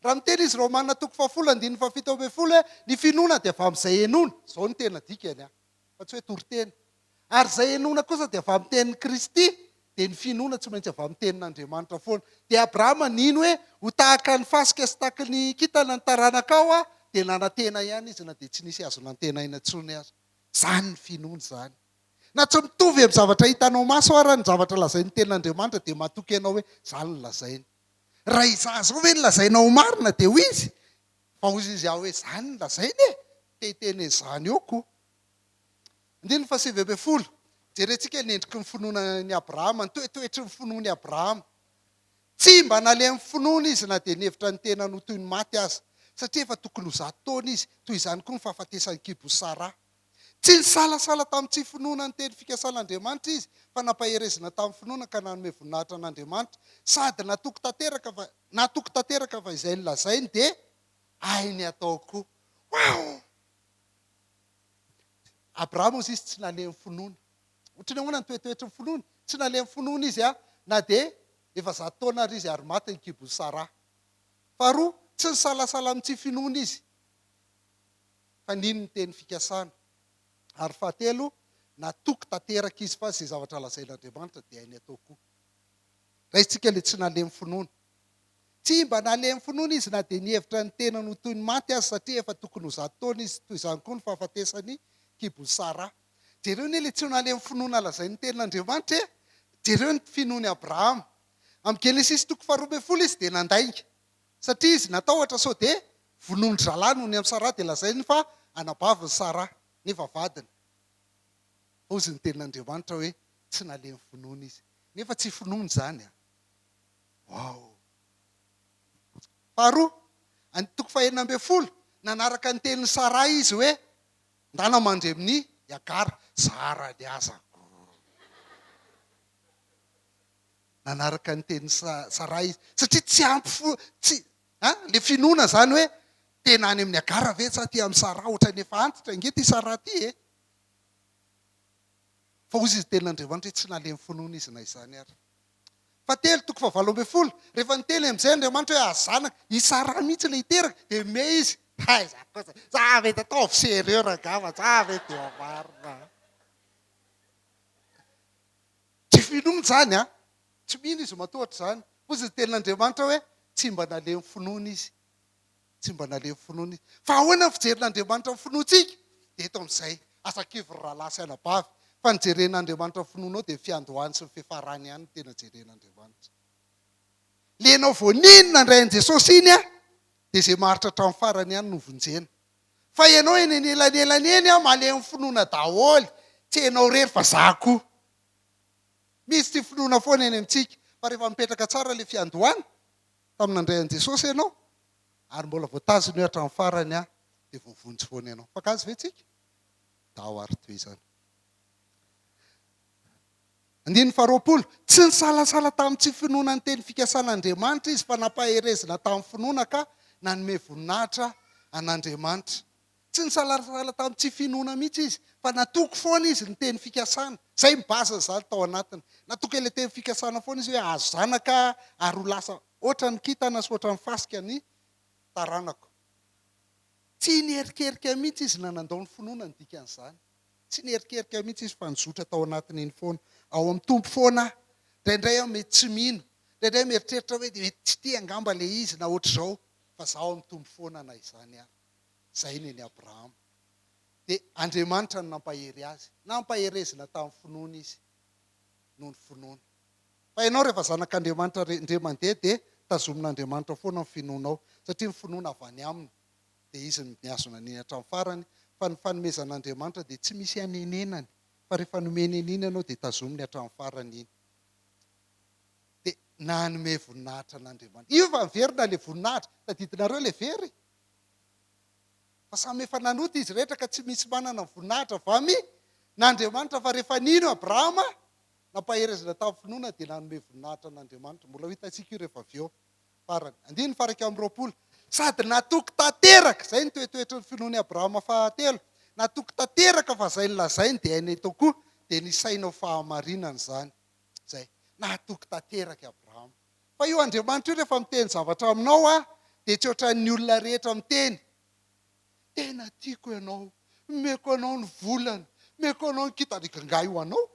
Raha miteny izy Romana 5:17 hoe ny finoana dia avy amin'izay henona. Zao ny tena dikany fa tsy hoe toriteny. Ary izay henona kosa dia avy amin'ny tenin'i Kristy. Dia ny finoana tsy maintsy avy amin'ny tenin'Andriamanitra foana. Dia Abrahama nino hoe ho tahaka ny fasika sy tahaka ny kitana ny taranakao dia nanantena ihany izy na dia tsy nisy azo nantenaina intsony azy. Zany ny finoana zany. Na tsy mitovy amin'ny zavatra hitanao maso ary ny zavatra lazain'ny tenin'Andriamanitra dia matoky ianao hoe zany ny lazainy. Raha izao hoe ny lazainao marina dia ho izy. Fa hozy izy hoe zany ny lazainy tetene izany eo koa. 7:20. Jerentsika ny endriky ny finoana ny Abrahama, ny toetoetry ny finoany Abrahama. Tsy mba nale amin'ny finoana izy na dia nevitra ny tenany ho toy ny maty aza. Satria efa tokony ho 100 taona izy. Toy izany koa ny fahafatesan'ny kibo Sara. Tsy nisalasala tamin'ny tsy finoana ny teny fikasan'Andriamanitra izy, fa nampaherezina tamin'ny finoana ka nanome voninahitra an'Andriamanitra. Sady natoky tanteraka fa izay nilazainy dia hainy atao koa. Wow! Abrahama izy tsy nale amin'ny finoana. Ohatrany ahoana ny toetoetry ny finoana? Tsy nale amin'ny finoana izy na dia efa 100 taona ary izy ary maty ny kibo Sara. Faharoa, tsy nisalasala amin'ny tsy finoana izy. Fa nino ny teny fikasana. Ary fahatelo, natoky tanteraka izy fa izay zavatra lazain'Andriamanitra dia hainy atao koa. Raha isika ilay tsy nale amin'ny finoana. Tsy mba nale amin'ny finoana izy na dia nihevitra ny tenany ho toy ny maty azy satria efa tokony ho 100 taona izy. Toy izany koa ny fahafatesany kibo Sara. Jereo ny ilay tsy nale amin'ny finoana lazain'ny tenin'Andriamanitra. Jereo ny finoany Abrahama. Amin'ny Genesis 2:12 izy dia nandainga. Satria izy natao ohatra sao dia vonoiny zalahy noho ny amin'ny Sara dia lazainy fa anabaviny Sara nefa vadiny. Ozy ny tenin'Andriamanitra hoe tsy nalemy vonoiny izy. Nefa tsy finoany izany. Wow. Faharoa, any 2:12 nanaraka ny tenin'ny Sara izy hoe ndana mandre amin'ny Agara, zara ny azako. Nanaraka ny tenin'ny Sara izy satria tsy ampy le finoana zany hoe tena any amin'ny Agara ve sa ty amin'ny Sara ohatra ny efa antitra nge ty Sara ty fa ozy izy tenin'Andriamanitra tsy nalemy finoana izy na izany ary. Fahatelo 2:17 rehefa niteny amin'izay Andriamanitra hoe azanaka i Sara mihitsy ilay hiteraka dia me izy. Za mety ataovy sérieux rangava, za mety eo amarina. Tsy finoana zany tsy mino izy matoatra zany. Ozy izy tenin'Andriamanitra hoe tsy mba nalemy finoana izy. Tsy mba nalemy finoana izy. Fa ahoana ny fijerin'Andriamanitra ny finoantsika? Dia eto amin'izay asa-kivy rahalahy sy anabavy. Fa ny jeren'Andriamanitra finoanao dia fiandohany sy ny fiafarany ihany no tena jeren'Andriamanitra. Lenao voaninona ndrain'i Jesosy iny dia izay maharitra hatramin'ny farany ihany no vonjena. Fa ianao eny anelany eny malemy finoana daholo. Tsy hainao rery fa za koa. Misy ty finoana foana eny amintsika. Fa rehefa mipetraka tsara ilay fiandohany tamin'n'andray Jesosy ianao ary mbola voatazony hoe hatramin'ny farany dia voavonjy foana ianao. Fankazy ve tsika? Dao ary toezany. 20 tsy nisalasala tamin'ny tsy finoana ny teny fikasan'Andriamanitra izy fa nampaherezina tamin'ny finoana ka nanome voninahitra an'Andriamanitra. Tsy nisalasala tamin'ny tsy finoana mihitsy izy fa natoko foana izy ny teny fikasana. Zay mibazana zany tao anatiny. Natoko ilay teny fikasana foana izy hoe azo zanaka ary ho lasa ohatra ny kintana sy ohatra ny fasika ny taranako. Tsy niherikerika mihitsy izy nanandao ny finoana ny dikan'izany. Tsy niherikerika mihitsy izy fa nizotra tao anatiny iny foana. Ao amin'ny tompo foana, indraindray mety tsy mino, indraindray mieritreritra hoe dia mety tsy tia angamba ilay izy na ohatr'izao, fa zaho amin'ny tompo foana na izany ary. Zay ny Abrahama. Dia Andriamanitra no nampahery azy. Nampaherezina tamin'ny finoana izy noho ny finoana. Fa ianao rehefa zanak'Andriamanitra indray mandeha dia tazomin'Andriamanitra foana ny finoanao. Satria ny finoana avy any aminy dia izy ny miazona an'iny hatramin'ny farany. Fa ny fanomezan'Andriamanitra dia tsy misy anenenany. Fa rehefa nomeny an'iny ianao dia tazominy hatramin'ny farany iny. Dia nanome voninahitra an'Andriamanitra. Io fa miverina ilay voninahitra. Tadidinareo ilay very. Fa samy efa nanoty izy rehetra ka tsy misy manana voninahitra avy n'Andriamanitra. Fa rehefa nino Abrahama nampaherezina tamin'ny finoana dia nanome voninahitra an'Andriamanitra. Mbola ho hitantsika io rehefa avy eo farany. 20 sady natoky tanteraka. Zay ny toetoetry ny finoany Abrahama fahatelo. Natoky tanteraka fa zay nilazainy dia hainay tao koa dia nisainao fahamarinana izany. Zay. Natoky tanteraka Abrahama. Fa io Andriamanitra io rehefa miteny zavatra aminao dia tsy ohatran'ny olona rehetra miteny. Tena tiako ianao, meko anao ny volana, meko anao ny kitarikangah io anao.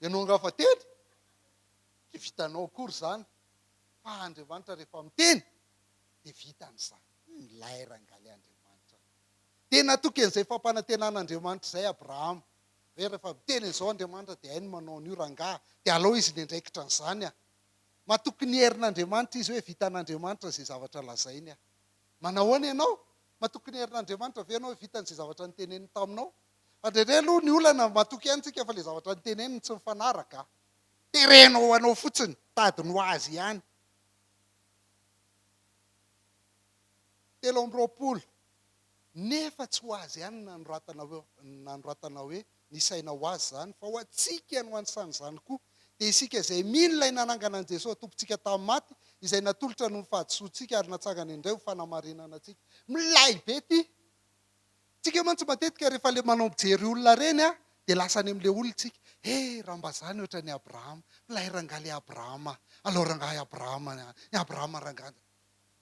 Ianao angafa teny. Tsy vitanao akory izany. Fa Andriamanitra rehefa miteny dia vitan'izany. Milairangaly Andriamanitra. Dia natoky an'izay fampanantenan'Andriamanitra izay Abrahama. Hoe rehefa miteny izao Andriamanitra dia hainy manao ny rangahy. Dia aleo izy ny andraikitra an'izany Matoky ny herin'Andriamanitra izy hoe vitan'Andriamanitra izay zavatra lazainy Manahoana ianao? Matoky ny herin'Andriamanitra ve ianao vitan'izay zavatra niteneniny taminao? Indraindray aloha ny olana matoky ihany tsika fa ilay zavatra niteneniny tsy mifanaraka. Terenao anao fotsiny, tadiny ho azy ihany. 20 nefa tsy ho azy ihany nanoratana hoe nisaina ho azy zany, fa ho antsika no ansany zany koa. Dia isika izay mino ilay nanangana an' Jesosy tompontsika tamin'ny maty, izay natolotra no fahadisoantsika ary natsangana indray ho fanamarinana antsika. Milay be ty. Tsika mantsy matetika rehefa le manao mijery olona reny dia lasa any amin'ilay olona tsika. Raha mba zany ohatra ny Abrahama. Milay rangaly Abrahama. Alao rangahy Abrahama, ny Abrahama rangahy.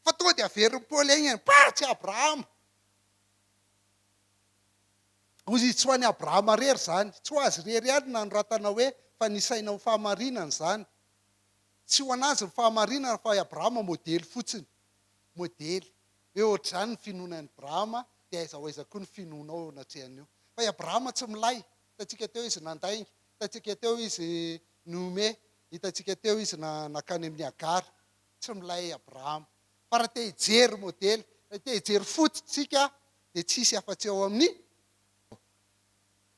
Fa tonga dia averin'ny Paoly egny tsy Abrahama. Ozy tsy ho an'ny Abrahama rery zany. Tsy ho azy rery ihany nanoratana hoe fa nisaina ho fahamarinana zany. Tsy ho anazy ny fahamarinana fa Abrahama modely fotsiny. Modely. Hoe ohatr'izany ny finoanan'i Abrahama dia aiza ho aiza koa ny finoanao natrehan'io. Fa Abrahama tsy milay. Hitantsika teo izy nandainga. Hitantsika teo izy nome. hitantsika teo izy nakany amin'ny agara tsy milay Abrahama fa raha te hijery modely raha te hijery fototsika dia tsisy afa-tsy ao amin'ny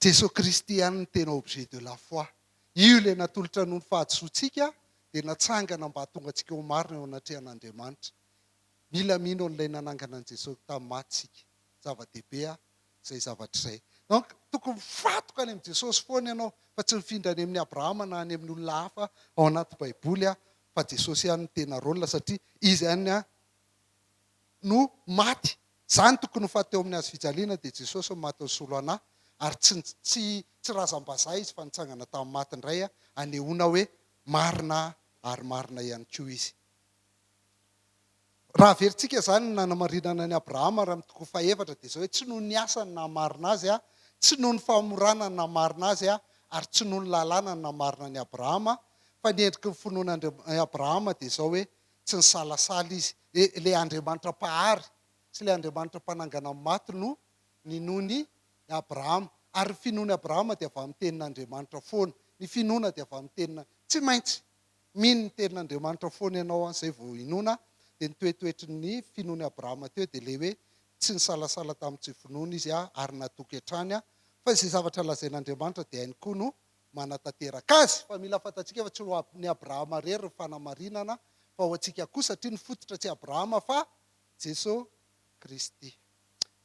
Jesosy Kristy ihany ny tena objet de la foi. Io ilay natolotra noho ny fahadisoantsika dia natsangana mba hahatonga antsika ho marina eo anatrehan'Andriamanitra. Mila mino an'ilay nanangana an' Jesosy tamin'ny matsika. Zava-dehibe izay zavatra izay. Donc tokony mifatoka any amin'ny Jesosy foana ianao fa tsy mifindra any amin'ny Abrahama na any amin'ny olona hafa ao anaty Baiboly fa Jesosy ihany ny tena rôla satria izy ihany no maty. Izany tokony ho fateo amin'ny hazo fijaliana dia Jesosy no maty solo anahy ary tsy razam-bazaha izy fa nitsangana tamin'ny maty indray anehoana hoe marina ary marina ihany koa izy. Raha averintsika izany nanamarinana ny Abrahama raha mitoko fahevatra dia izao hoe tsy noho ny asany namarina azy tsy noho ny famoranany namarina azy ary tsy noho ny lalàna ny namarina ny Abrahama fa ny endriky ny finoana Abrahama dia izao hoe tsy ny salasala izy. Ilay Andriamanitra mpahary sy ilay Andriamanitra mpanangana amin'ny maty no ninony Abrahama. Ary ny finoana Abrahama dia avy amin'ny tenin'Andriamanitra foana. Ny finoana dia avy amin'ny tenina tsy maintsy mino ny tenin'Andriamanitra foana ianao izay vao inoana dia ny toetoetry ny finoana Abrahama teo dia ilay hoe tsy ny salasala tamin'ny tsy finoana izy ary natoky hatrany fa izay zavatra lazain'Andriamanitra dia hainy koa no manatanteraka azy. Fa mila fantatsika fa tsy ho ny Abrahama rery ny fanamarinana fa ho antsika koa satria ny fototra tsy Abrahama fa Jesosy Kristy.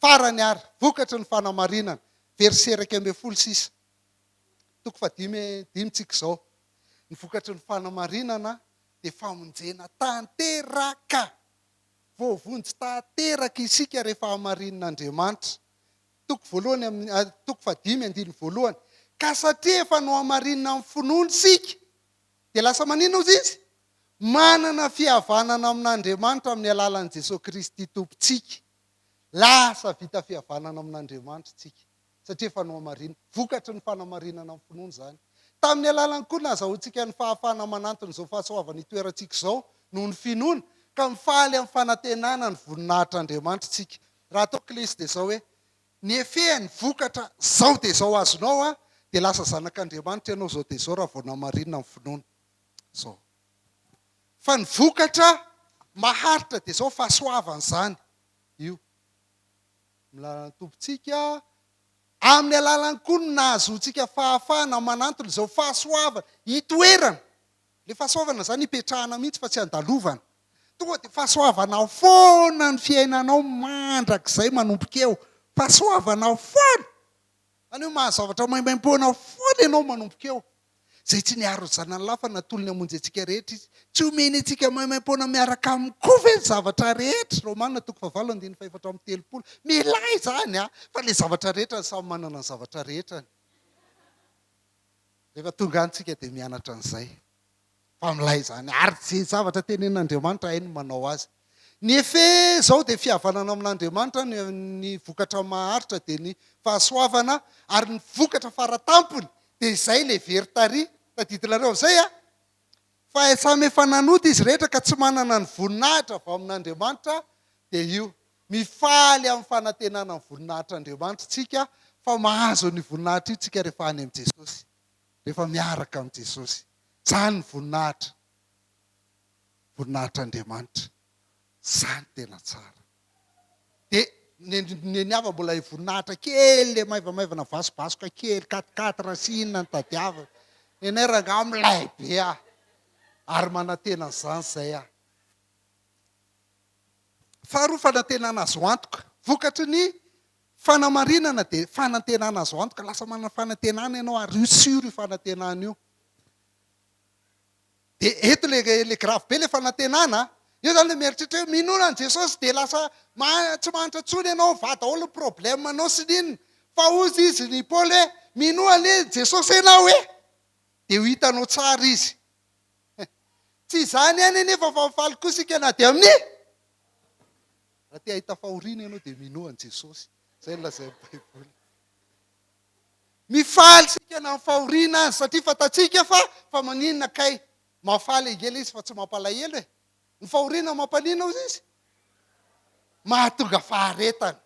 Farany ary vokatry ny fanamarinana verset 12 toko fa dimitsika izao. Ny vokatry ny fanamarinana dia famonjena tanteraka. Voavonjy tanteraka isika rehefa hamarinan'Andriamanitra. Toko fa 5:1. Ka satria efa no hamarinina amin'ny finoana isika dia lasa manino izy? Manana fihavanana amin'Andriamanitra amin'ny alalan'i Jesosy Kristy tompontsika. Lasa vita fihavanana amin'Andriamanitra tsika satria efa no hamarinina. Vokatry ny fanamarinana amin'ny finoana izany. Tamin'ny alalany koa nazahoantsika ny fahafahana manantona izao fahasoavana itoerantsika izao noho ny finoana ka mifaly amin'ny fanantenana ny voninahitr'Andriamanitra tsika. Raha atao klesy dia izao hoe ny efehany vokatra izao dia izao azonao dia lasa zanak'Andriamanitra ianao izao dia izao raha vao namarinina amin'ny finoana izao. Fa ny vokatra maharitra dia izao fahasoavana izany. Io milalana tompontsika amin'ny alalany koa no nahazoantsika fahafahana manantona izao fahasoavana hitoerana. Ilay fahasoavana izany hipetrahana mihitsy fa tsy handalovana. Tonga dia fahasoavana foana ny fiainanao mandrakizay manomboka eo. Fahasoavana foana. Anio mahazavatra maimaim-poana foana ianao manomboka eo. Izay tsy niaro zanany lafa natolony hamonjy antsika rehetra izy. Tsy omeny antsika maimaim-poana miaraka amin'ny kova ny zavatra rehetra. Romanina 9:5-30. Milay izany fa ilay zavatra rehetra samy manana ny zavatra rehetra. Rehefa tonga antsika dia mianatra an'izay. Fa milay izany ary tsy zavatra tenen'Andriamanitra hainy manao azy. Ny efe izao dia fihavanana amin'Andriamanitra ny vokatra maharitra dia ny fahasoavana ary ny vokatra faratampony dia izay ilay very tary tadidinareo izay fa samy efa nanota izy rehetra ka tsy manana ny voninahitra avy amin'Andriamanitra dia io mifaly amin'ny fanantenana ny voninahitr'Andriamanitra tsika fa mahazo ny voninahitra io tsika rehefa any amin'ny Jesosy. Rehefa miaraka amin'ny Jesosy. Izany ny voninahitra. Voninahitr'Andriamanitra. Izany tena tsara. Dia ny hava mbola voninahitra kely maivamaivana vasobasoka kely 4 rasinina ny tadiavana. Nenay ranga milay be ary manantena izany izay Faharoa fanantenana azo antoka. Vokatry ny fanamarinana dia fanantenana azo antoka. Lasa manana fanantenana ianao ary io siro io fanantenana io. Dia eto le grave be le fanantenana. Io zany le mieritritra hoe minoana an' Jesosy dia lasa tsy mahantra tsony ianao va daholo ny problème anao sy n'inona. Fa ozy izy ny Paoly hoe minoa le Jesosy ianao hoe dia ho hitanao tsara izy. Tsy izany ihany nefa fa mifaly koa sika na dia amin'ny raha te ahita fahoriana ianao dia minoa an' Jesosy. Izay nolazain'ny Baiboly. Mifaly sika na fahoriana satria fatatsika fa maninona kay mahafaly engela izy fa tsy mampalahelo e. Ny fahoriana mampanina ozy izy? Mahatonga faharetana.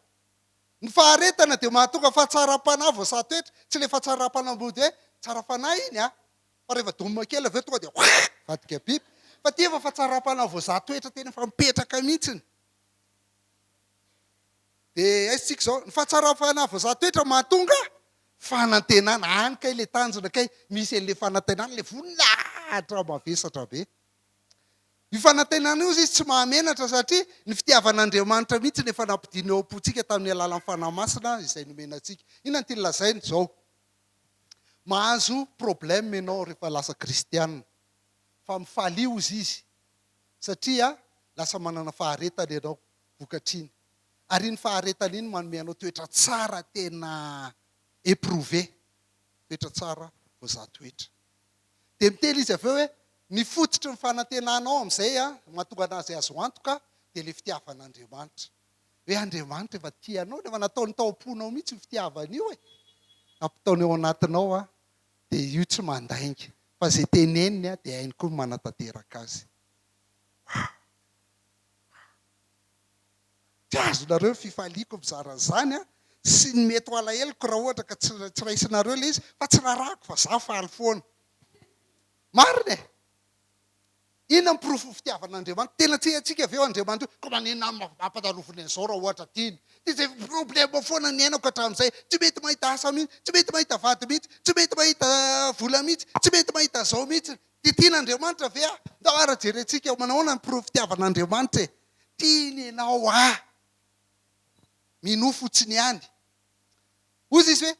Ny faharetana dia mahatonga fahatsara-panahy vao satoetra. Tsy ilay fahatsara-panambody hoe tsara fanahy iny fa rehefa domina kely aveo tonga dia vadika biby. Fa ty efa fa tsara-pana vao za toetra tena efa mipetraka mihitsiny. Dia aisitsika izao, ny fahatsarafana vao za toetra mahatonga fanantenana. Any kay le tanjona kay misy an'le fanantenana le voninahitra mavesatra be. Io fanantenana io izy tsy mahamenatra satria ny fitiavan'Andriamanitra mihitsy efa nampidiana eo am-pontsika tamin'ny alalan'ny fanahy-masina izay nomenantsika. Inona no tiany lazainy izao? Mahazo problème ianao rehefa lasa kristianina. Fa mifalio izy satria lasa manana faharetana ianao vokatriny. Ary ny faharetana iny manome anao toetra tsara tena éprouvé. Toetra tsara vao za toetra. Dia miteny izy aveo hoe ny fototry ny fanantenanao amin'izay mahatonga anazy azo antoka dia ilay fitiavan'Andriamanitra. Hoe Andriamanitra efa tianao, efa nataony taom-ponao mihitsy io fitiavana io e. Nampitaony ao anatinao dia io tsy mandainga. Fa izay teneniny dia hainy koa manatanteraka azy. Tsy azonareo fifaliako mizara izany sy ny mety ho alahelo raha ohatra ka tsy raisinareo ilay izy, fa tsy rarako fa za faly foana. Marina e! Inona ny porofo fitiavan'Andriamanitra? Tena tsy haintsika avy eo Andriamanitra ko manina mampatalofony an'izao raha ohatra tiany. Dia izay problema foana ny ainako hatramin'izay. Tsy mety mahita asa mihitsy, tsy mety mahita vady mihitsy, tsy mety mahita vola mihitsy, tsy mety mahita zao mihitsy. Dia tian'Andriamanitra ve ndao ara jerentsika manahoana ny porofo fitiavan'Andriamanitra e? Tiany ianao minofo fotsiny ihany. Ozy izy hoe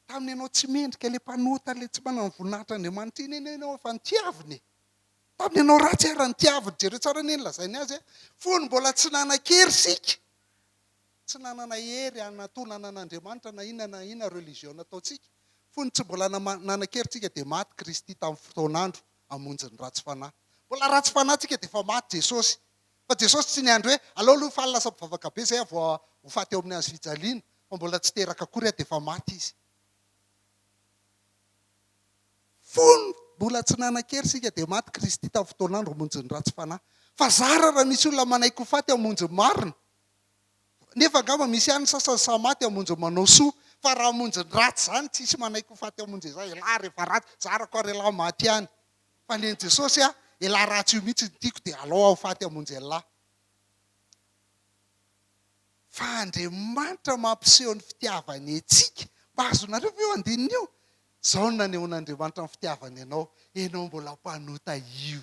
tamin'ny ianao tsy mendrika ilay mpanota ilay tsy manana ny voninahitra Andriamanitra iny ianao efa nitiaviny. Tamin'ny ianao ratsy ara nitiaviny. Jereo tsara ny lazainy azy fony mbola tsy nanan-kery sika. Tsy nanana hery anatonana an'Andriamanitra na inona religion nataontsika. Fony tsy mbola nanan-kery tsika dia maty Kristy tamin'ny fotoan'andro hamonjy ny ratsy fanahy. Mbola ratsy fanahy tsika dia efa maty Jesosy. Fa Jesosy tsy niandro hoe aleo aloha faly lasa mpivavaka be izay vao ho faty eo amin'ny hazo fijaliana. Fa mbola tsy teraka akory dia efa maty izy. Fony mbola tsy nanan-kery sika dia maty Kristy tamin'ny fotoan'andro hamonjy ny ratsy fanahy. Fa zara raha misy olona manaiky ho faty hamonjy marina. Nefa angamba misy ihany sasany sa maty hamonjy manao soa. Fa raha hamonjy ny ratsy izany tsisy manaiky ho faty hamonjy izay. Elahy rehefa ratsy, zarako ary elahy maty ihany. Fa ny Jesosy elahy ratsy io mihitsy ny tiako dia alao aho faty hamonjy elahy. Fa Andriamanitra mampiseho ny fitiavany antsika. Mba azonareo ve eo andininy io? Zao no nanehoan'Andriamanitra ny fitiavany ianao. Ianao mbola mpanota io.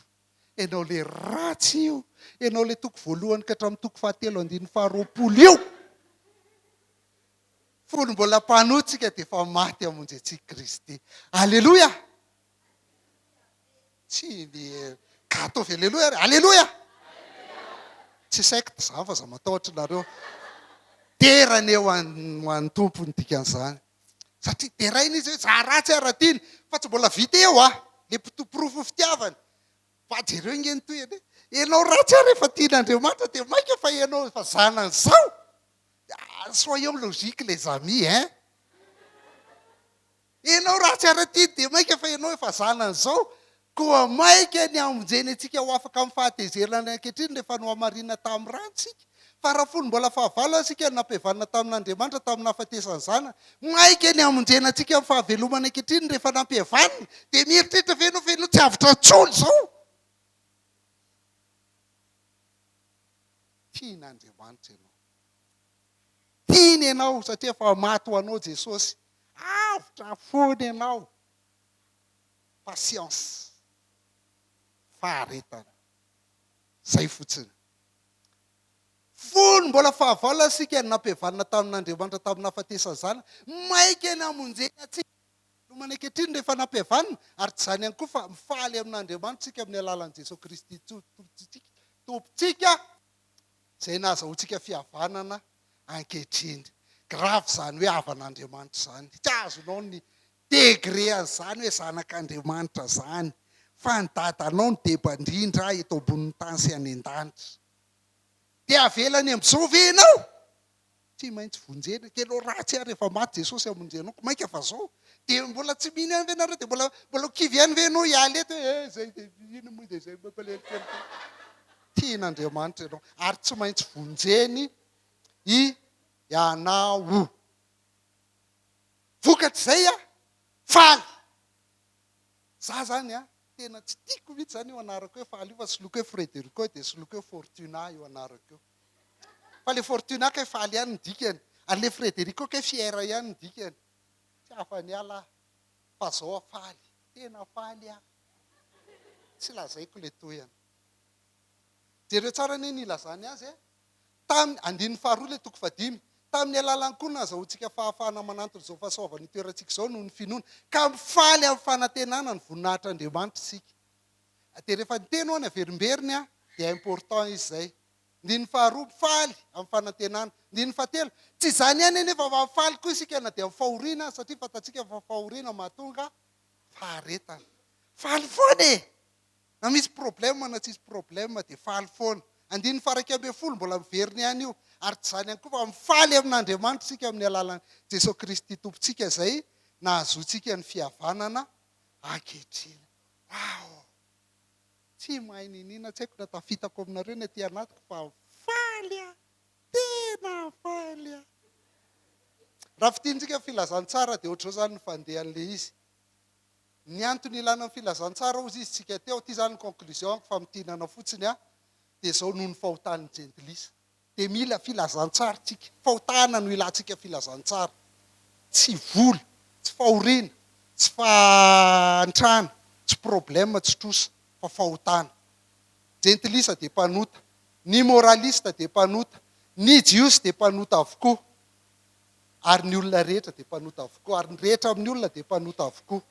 Ianao le ratsy io. Ianao le toko voalohany ka hatramin'ny toko fahatelo andininy faharoapolo io. Fony mbola mpanotsika dia efa maty hamonjy antsika Kristy. Aleloia! Tsy ny katovy aleloia! Aleloia! Tsy saikita za fa za matahotra nareo. Terany eo an'ny tompony dikan'izany. Satria terainy izy hoe za ratsy ara tiany. Fa tsy mbola vita eo le porofo fitiavany. Fa jereo ingeny toy edy. Ianao ratsy rehefa tian'Andriamanitra dia maika fa ianao efa zanany zao. Soyons logiques les amis Ianao ratsy ara tiany dia maika fa ianao efa zanany zao. Koa maika ny amonjeny antsika ho afaka amin'ny fahatezerana ankehitriny rehefa no hamarina tamin'ny rantsika. Fa raha fony mbola fahavalo antsika nampihavanana tamin'Andriamanitra tamin'ny nahafatesany zana. Maika ny amonjena antsika amin'ny fahavelomana ankehitriny rehefa nampihavanana. Dia mieritreritra ve ianao tsy avitra tsony zao? Tian'Andriamanitra ianao. Tiany ianao satria efa maty ho anao Jesosy. Avitra fony ianao. Patience. Faharetana. Zay fotsiny. Fony mbola fahavalo asika nampihavanana tamin'Andriamanitra tamin'ny nahafatesany zana. Maika ny amonjena antsika. Lomana ankehitriny rehefa nampihavanana. Ary tsy izany ihany koa fa mifaly amin'Andriamanitra tsika amin'ny alalan'i Jesosy Kristy tompontsika. Izay nahazahoantsika fihavanana ankehitriny. Grave izany hoe havan'Andriamanitra izany. Tsy azonao ny degré an'izany hoe zanak'Andriamanitra izany. Fa ny dadanao ny deba-drindra eto ambonin'ny tany sy any an-danitra. Dia avelany amin'izao ve ianao? Tsy maintsy vonjena. Ianao ratsy rehefa maty Jesosy hamonjenao. Maika fa zao. Dia mbola tsy mihina ihany ve nareo? Dia mbola kivy ihany ve ianao hialy eto hoe zay dia ino moa dia zay mampalelokely. Tian'Andriamanitra ianao. Ary tsy maintsy vonjeny ianao. Vokatr'izay faly. Za zany tena tsy tiako mihitsy zany io anarako hoe faly io fa soloiko hoe Frederico dia soloiko hoe Fortuna io anarako io. Fa le Fortuna ke faly ihany ny dikany, ary le Frederico ke fiera ihany ny dikany. Tsy afany ala fa zao faly, tena faly tsy lazaiko le toyana. Jereo tsara ny nilazany azy tamin'ny andin'ny faharoa le toko fadimy. Tamin'ny alalany koa nazahoantsika fahafahana manantona izao fahasoavana itoerantsika izao noho ny finoana. Ka mifaly amin'ny fanantenana ny voninahitran'Andriamanitra isika. Dia rehefa ny teny ny averimberiny dia important izy izay. Ndin'ny faharoa mifaly amin'ny fanantenana. Ndin'ny fahatelo tsy izany ihany nefa mifaly koa isika na dia amin'ny fahoriana satria fatatsika fa fahoriana mahatonga faharetana. Faly foana na misy problème na tsisy problème dia faly foana. Andin'ny faha 12 mbola miverina ihany io. Ary tsy izany ihany koa fa mifaly amin'Andriamanitra isika amin'ny alalan'i Jesosy Kristy tompontsika izay nahazoantsika ny fihavanana ankehitriny. Wow! Tsy mahay ninina, tsy haiko na tafitako aminareo ny aty anatiko fa faly tena faly Raha fitiantsika filazantsara dia ohatr'izao zany ny fandehan'le izy. Ny antony ilana ny filazantsara ozy izy tsika teo, ty zany ny conclusion famitinana fotsiny dia izao noho ny fahotan'ny jentilisa. Dia mila filazantsara tsika. Fahotana no ilantsika filazantsara. Tsy vola, tsy fahoriana, tsy fahantrana, tsy problème, tsy trosa, fa fahotana. Jentilisa dia mpanota, ny moralista dia mpanota, ny jiosy dia mpanota avokoa, ary ny olona rehetra dia mpanota avokoa, ary ny rehetra amin'ny olona dia mpanota avokoa.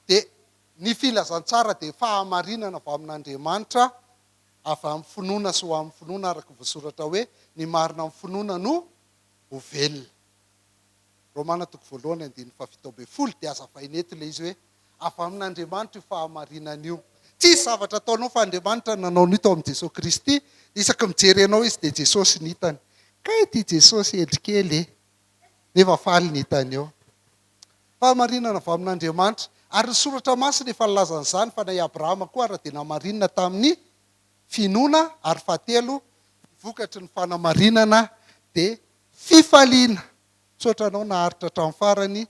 Dia ny filazantsara dia fahamarinana avy amin'Andriamanitra avy amin'ny finoana sy ho amin'ny finoana araka voasoratra hoe ny marina amin'ny finoana no ho velona. Romana 1:17 dia azavaina eto ilay izy hoe avy amin'Andriamanitra io fahamarinana io. Tsisy zavatra ataonao fa Andriamanitra nanao nito amin'ny Jesosy Kristy. Isaky mijery anao izy dia Jesosy ny hitany. Kay ty Jesosy elikely nefa faly ny hitany eo. Fahamarinana avy amin'Andriamanitra. Ary ny soratra masina efa nilazan'izany fa na i Abrahama koa raha dia namarinina tamin'ny finoana, ary fahatelo vokatry ny fanamarinana dia fifaliana. Misaotra anao naharitra hatramin'ny farany